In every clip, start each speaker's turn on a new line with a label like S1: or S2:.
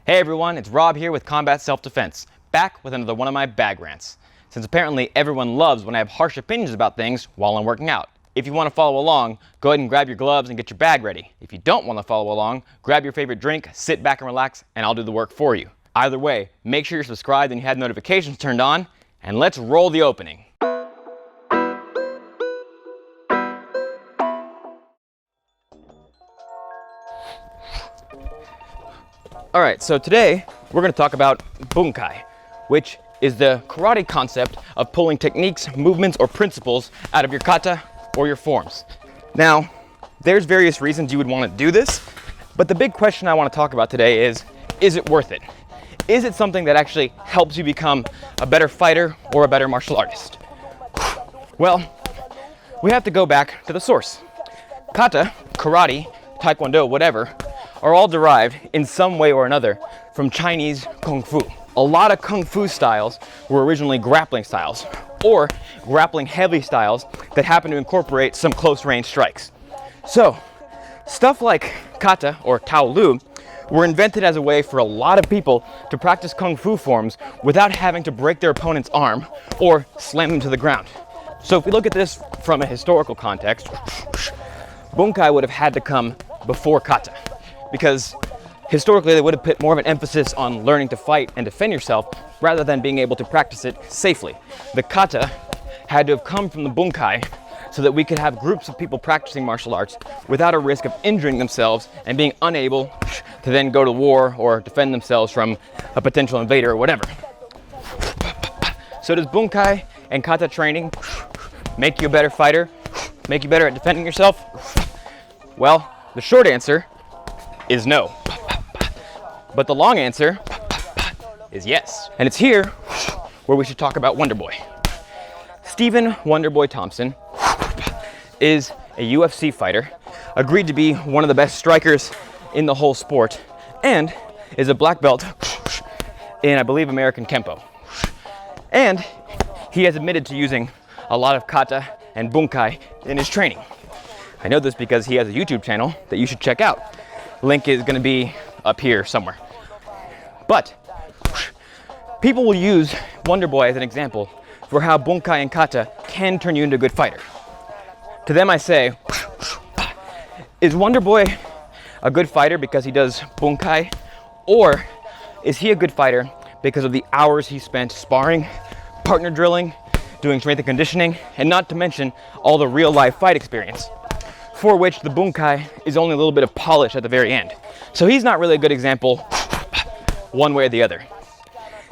S1: Hey everyone, it's Rob here with Combat Self-Defense, back with another one of my bag rants. Since apparently everyone loves when I have harsh opinions about things while I'm working out. If you want to follow along, go ahead and grab your gloves and get your bag ready. If you don't want to follow along, grab your favorite drink, sit back and relax, and I'll do the work for you. Either way, make sure you're subscribed and you have notifications turned on, and let's roll the opening. Alright, so today we're going to talk about Bunkai, which is the karate concept of pulling techniques, movements, or principles out of your kata or your forms. Now, there's various reasons you would want to do this, but the big question I want to talk about today is it worth it? Is it something that actually helps you become a better fighter or a better martial artist? Well, we have to go back to the source. Kata, karate, taekwondo, whatever, are all derived in some way or another from Chinese Kung Fu. A lot of Kung Fu styles were originally grappling styles, or grappling heavy styles that happen to incorporate some close range strikes. So, stuff like Kata or Tao Lu were invented as a way for a lot of people to practice Kung Fu forms without having to break their opponent's arm or slam them to the ground. So if we look at this from a historical context, Bunkai would have had to come before Kata, because historically they would have put more of an emphasis on learning to fight and defend yourself rather than being able to practice it safely. The kata had to have come from the bunkai so that we could have groups of people practicing martial arts without a risk of injuring themselves and being unable to then go to war or defend themselves from a potential invader or whatever. So does bunkai and kata training make you a better fighter? Make you better at defending yourself? Well, the short answer is no. But the long answer is yes. And it's here where we should talk about Wonderboy. Stephen Wonderboy Thompson is a UFC fighter, agreed to be one of the best strikers in the whole sport, and is a black belt in, I believe, American Kempo. And he has admitted to using a lot of kata and bunkai in his training. I know this because he has a YouTube channel that you should check out. Link is going to be up here somewhere. But people will use Wonderboy as an example for how bunkai and kata can turn you into a good fighter. To them I say, is Wonderboy a good fighter because he does bunkai, or is he a good fighter because of the hours he spent sparring, partner drilling, doing strength and conditioning, and not to mention all the real life fight experience, for which the bunkai is only a little bit of polish at the very end. So he's not really a good example one way or the other.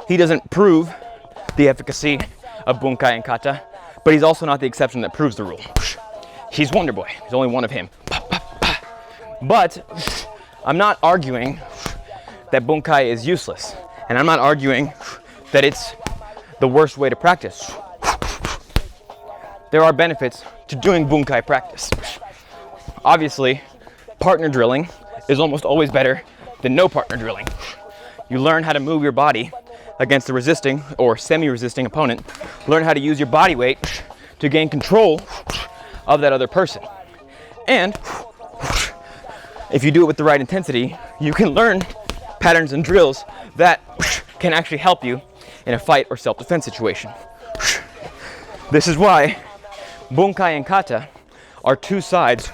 S1: He doesn't prove the efficacy of bunkai and kata, but he's also not the exception that proves the rule. He's Wonderboy. There's only one of him. But I'm not arguing that bunkai is useless, and I'm not arguing that it's the worst way to practice. There are benefits to doing bunkai practice. Obviously, partner drilling is almost always better than no partner drilling. You learn how to move your body against a resisting or semi-resisting opponent, learn how to use your body weight to gain control of that other person. And if you do it with the right intensity, you can learn patterns and drills that can actually help you in a fight or self-defense situation. This is why bunkai and kata are two sides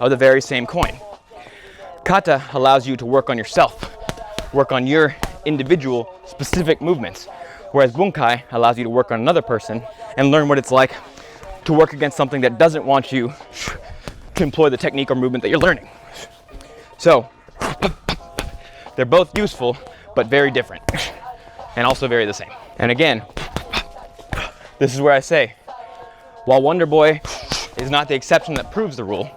S1: of the very same coin. Kata allows you to work on yourself, work on your individual specific movements, whereas bunkai allows you to work on another person and learn what it's like to work against something that doesn't want you to employ the technique or movement that you're learning. So, they're both useful, but very different, and also very the same. And again, this is where I say, while Wonderboy is not the exception that proves the rule,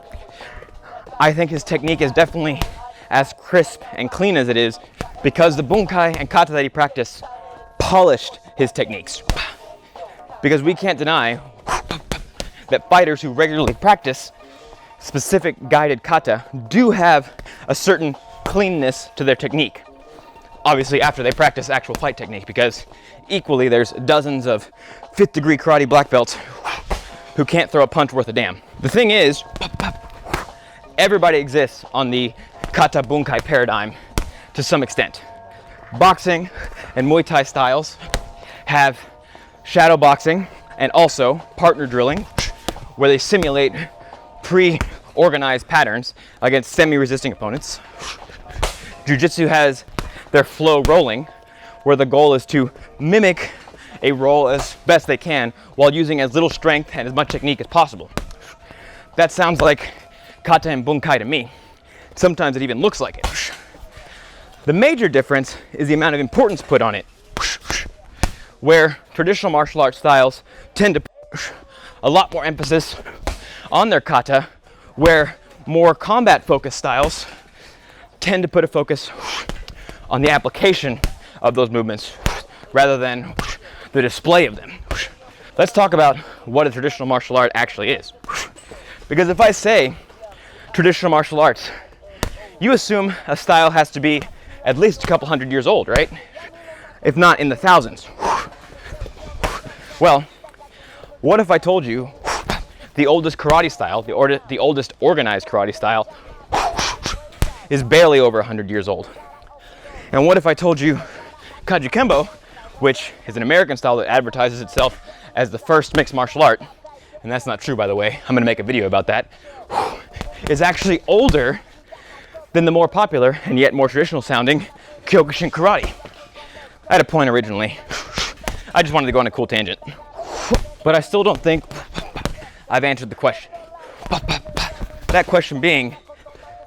S1: I think his technique is definitely as crisp and clean as it is because the bunkai and kata that he practiced polished his techniques. Because we can't deny that fighters who regularly practice specific guided kata do have a certain cleanness to their technique. Obviously after they practice actual fight technique, because equally there's dozens of 5th degree karate black belts who can't throw a punch worth a damn. The thing is, everybody exists on the kata bunkai paradigm to some extent. Boxing and Muay Thai styles have shadow boxing and also partner drilling, where they simulate pre-organized patterns against semi-resisting opponents. Jiu-Jitsu has their flow rolling, where the goal is to mimic a roll as best they can while using as little strength and as much technique as possible. That sounds like Kata and Bunkai to me. Sometimes it even looks like it. The major difference is the amount of importance put on it, where traditional martial arts styles tend to put a lot more emphasis on their kata, where more combat-focused styles tend to put a focus on the application of those movements rather than the display of them. Let's talk about what a traditional martial art actually is. Because if I say traditional martial arts, you assume a style has to be at least a couple hundred years old, right? If not in the thousands. Well, what if I told you the oldest karate style, the oldest organized karate style, is barely over 100 years old? And what if I told you Kajikembo, which is an American style that advertises itself as the first mixed martial art, and that's not true, by the way, I'm gonna make a video about that, is actually older than the more popular and yet more traditional sounding Kyokushin karate. I had a point originally. I just wanted to go on a cool tangent. But I still don't think I've answered the question. That question being,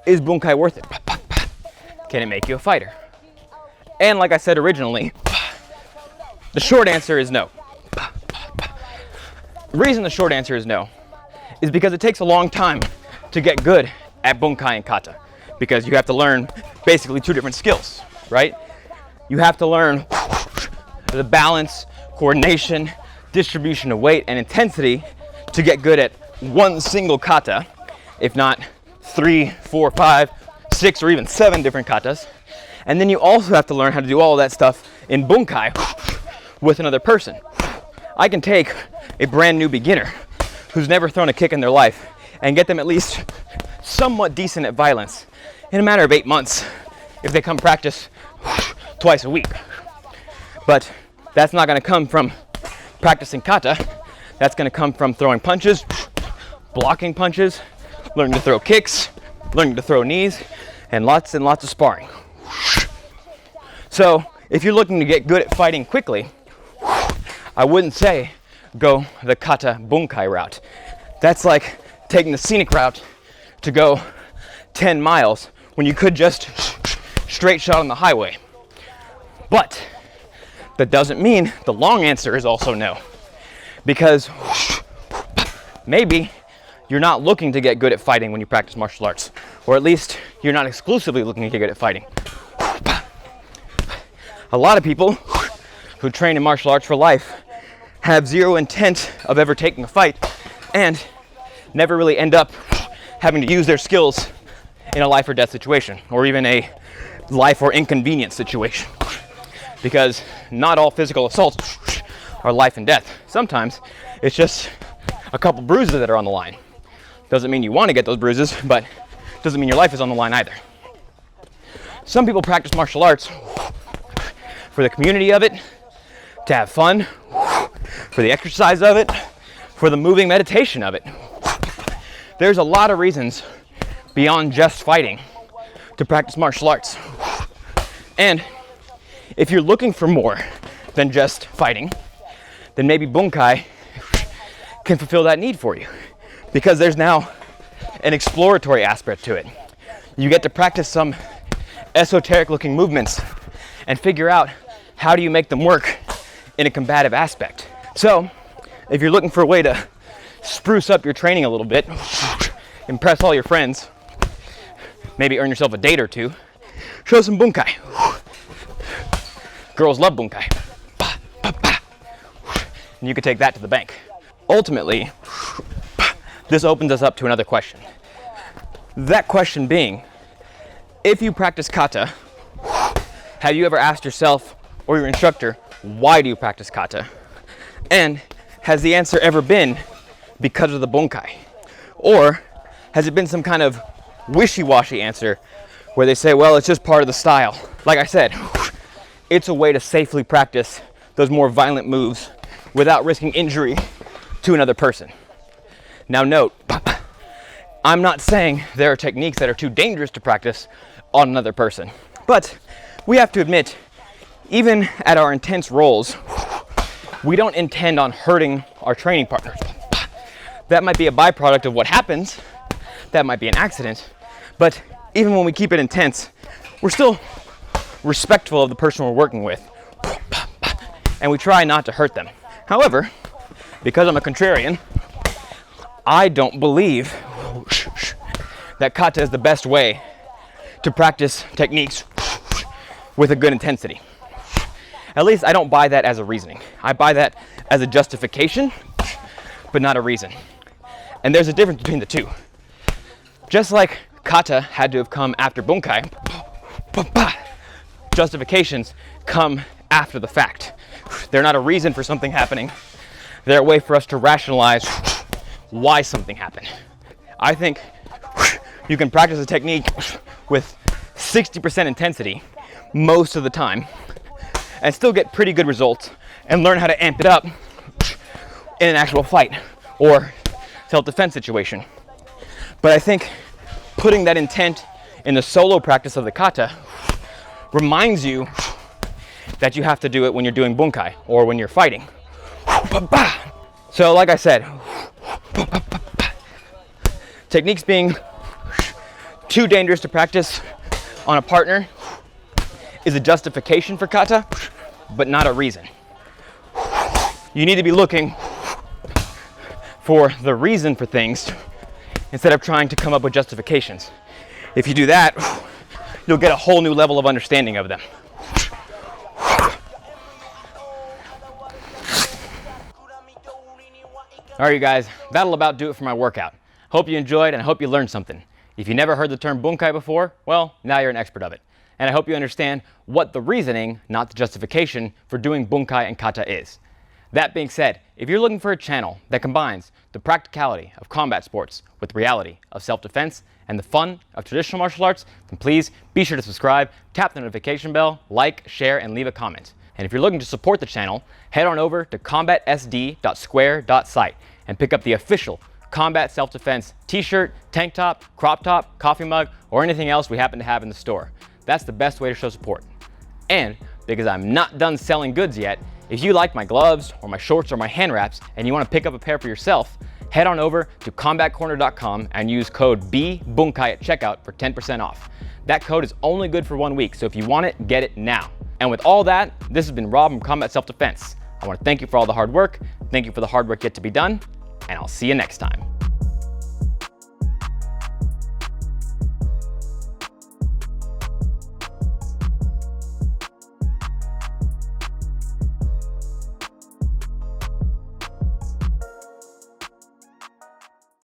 S1: is Bunkai worth it? Can it make you a fighter? And like I said originally, the short answer is no. The reason the short answer is no is because it takes a long time to get good at Bunkai and Kata, because you have to learn basically two different skills, right? You have to learn the balance, coordination, distribution of weight and intensity to get good at one single kata, if not 3, 4, 5, 6, or even 7 different katas. And then you also have to learn how to do all of that stuff in Bunkai with another person. I can take a brand new beginner who's never thrown a kick in their life and get them at least somewhat decent at violence in a matter of 8 months if they come practice twice a week. But that's not going to come from practicing kata. That's going to come from throwing punches, blocking punches, learning to throw kicks, learning to throw knees, and lots of sparring. So if you're looking to get good at fighting quickly, I wouldn't say go the Kata Bunkai route. That's like taking the scenic route to go 10 miles when you could just straight shot on the highway. But that doesn't mean the long answer is also no. Because maybe you're not looking to get good at fighting when you practice martial arts. Or at least you're not exclusively looking to get good at fighting. A lot of people who train in martial arts for life have zero intent of ever taking a fight and never really end up having to use their skills in a life or death situation, or even a life or inconvenience situation. Because not all physical assaults are life and death. Sometimes it's just a couple bruises that are on the line. Doesn't mean you want to get those bruises, but doesn't mean your life is on the line either. Some people practice martial arts for the community of it, to have fun, for the exercise of it, for the moving meditation of it. There's a lot of reasons beyond just fighting to practice martial arts. And if you're looking for more than just fighting, then maybe Bunkai can fulfill that need for you, because there's now an exploratory aspect to it. You get to practice some esoteric looking movements and figure out how do you make them work in a combative aspect. So if you're looking for a way to spruce up your training a little bit, impress all your friends, maybe earn yourself a date or two, show some Bunkai. Girls love Bunkai. And you could take that to the bank. Ultimately, this opens us up to another question. That question being, if you practice kata, have you ever asked yourself or your instructor, why do you practice kata? And has the answer ever been because of the Bunkai? Or has it been some kind of wishy-washy answer where they say, well, it's just part of the style? Like I said, it's a way to safely practice those more violent moves without risking injury to another person. Now note, I'm not saying there are techniques that are too dangerous to practice on another person, but we have to admit, even at our intense roles, we don't intend on hurting our training partners. That might be a byproduct of what happens, that might be an accident, but even when we keep it intense, we're still respectful of the person we're working with, and we try not to hurt them. However, because I'm a contrarian, I don't believe that kata is the best way to practice techniques with a good intensity. At least I don't buy that as a reasoning. I buy that as a justification, but not a reason. And there's a difference between the two. Just like kata had to have come after bunkai, justifications come after the fact. They're not a reason for something happening. They're a way for us to rationalize why something happened. I think you can practice a technique with 60% intensity most of the time and still get pretty good results and learn how to amp it up in an actual fight or self-defense situation. But I think putting that intent in the solo practice of the kata reminds you that you have to do it when you're doing bunkai or when you're fighting. So like I said, techniques being too dangerous to practice on a partner is a justification for kata, but not a reason. You need to be looking for the reason for things instead of trying to come up with justifications. If you do that, you'll get a whole new level of understanding of them. All right, you guys, that'll about do it for my workout. Hope you enjoyed and I hope you learned something. If you never heard the term bunkai before, well, now you're an expert of it. And I hope you understand what the reasoning, not the justification, for doing bunkai and kata is. That being said, if you're looking for a channel that combines the practicality of combat sports with reality of self-defense and the fun of traditional martial arts, then please be sure to subscribe, tap the notification bell, like, share, and leave a comment. And if you're looking to support the channel, head on over to combatsd.square.site and pick up the official Combat Self-Defense t-shirt, tank top, crop top, coffee mug, or anything else we happen to have in the store. That's the best way to show support. And because I'm not done selling goods yet, if you like my gloves or my shorts or my hand wraps and you want to pick up a pair for yourself, head on over to combatcorner.com and use code BBunkai at checkout for 10% off. That code is only good for 1 week, so if you want it, get it now. And with all that, this has been Rob from Combat Self-Defense. I want to thank you for all the hard work, thank you for the hard work yet to be done, and I'll see you next time.